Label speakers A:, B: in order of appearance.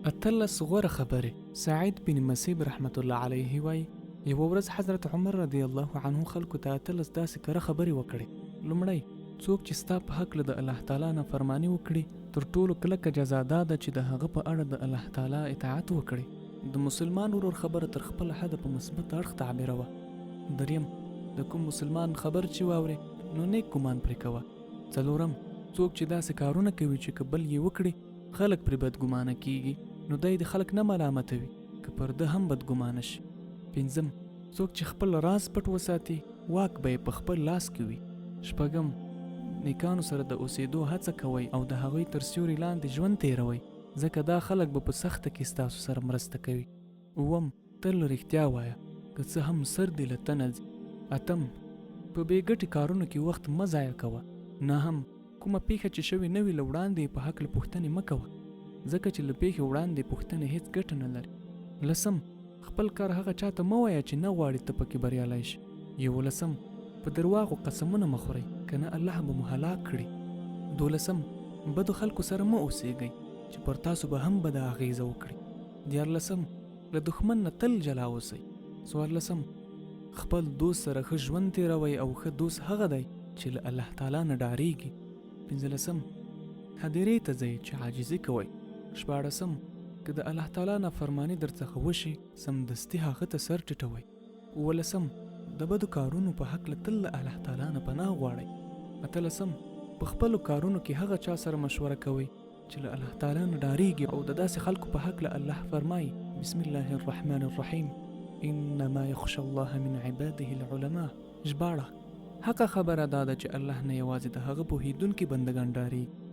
A: اتلس غوره خبرې. سعید بن مسیب رحمت الله علیه وای یو ورځ حضرت عمر رضی الله عنه خلکو ته اتلس داسې کره خبرې وکړې. لومړی، څوک چې ستا په حق له د الله تعالی نه فرمانی وکړي تر ټولو کلکه جزا دا ده چې د هغه په اړه د الله تعالی اطاعت وکړي. د مسلمان ورور خبره تر خپل حد په مثبت اړخ تعبیروه. دریم، د کوم مسلمان خبر چې واوري نو نیک ګمان پرې کوه. څلورم، څوک چې داسې کارونه کوي چې که بل یې وکړي خلک پرې بدګمانه کیږي نو دی د خلک نه ملامتوي که پر ده هم بدګمانه شي. پنځم، څوک چې خپل راز پټ وساتي واک به یې په خپل لاس کې وي. شپږم، نیکانو سره د اوسېدو هڅه کوئ او د هغوی تر سیوري لاندې ژوند تیروئ ځکه دا خلک به په سخته کې ستاسو سره مرسته کوي. اووم، تل رښتیا وایه که څه هم سر دې له تنه ځي. اتم، په بې ګټې کارونو کې وخت مه ضایع کوه. نهم، کومه پیښه چې شوې نه وي له وړاندې په هکله پوښتنې مه کوه ځکه چې له پیښې وړاندې پوښتنې هیڅ ګټه نه لري. لسم، خپل کار هغه چاته مه وایه چې نه غواړي ته پکې بریالی شي. یولسم، په درواغو قسمونه مه خورئ که نه الله به مو هلاک کړي. دولسم، بدو خلکو سره مه اوسېږئ چې پر تاسو به هم بده اغیزه وکړي. دیارلسم، له دښمن نه تل جلا اوسئ. څوارلسم، خپل دوست سره ښه ژوند تیروئ او ښه دوست هغه دی چې له الله تعالی نه ډارېږي. پنځلسم، هدیرې ته ځئ چې عاجزي کوئ. شپاړسم، که د الله تعالی نه فرمانی در څخه وشي سمدستي هغه ته سر ټیټوئ. اوولسم، د بدو کارونو په حق له تل له الله تعالی نه پناه غواړئ. اتلسم، په خپلو کارونو کې هغه چا سره مشوره کوئ چې له الله تعالی نه ډارېږي او د داسې خلکو په حق له الله فرمایي بسم الله الرحمن الرحیم انما یخشى الله من عباده العلماء. ژباړه، حقه خبره دا ده چې الله نه یوازې د هغه پوهیدونکي بندګان ډارېږي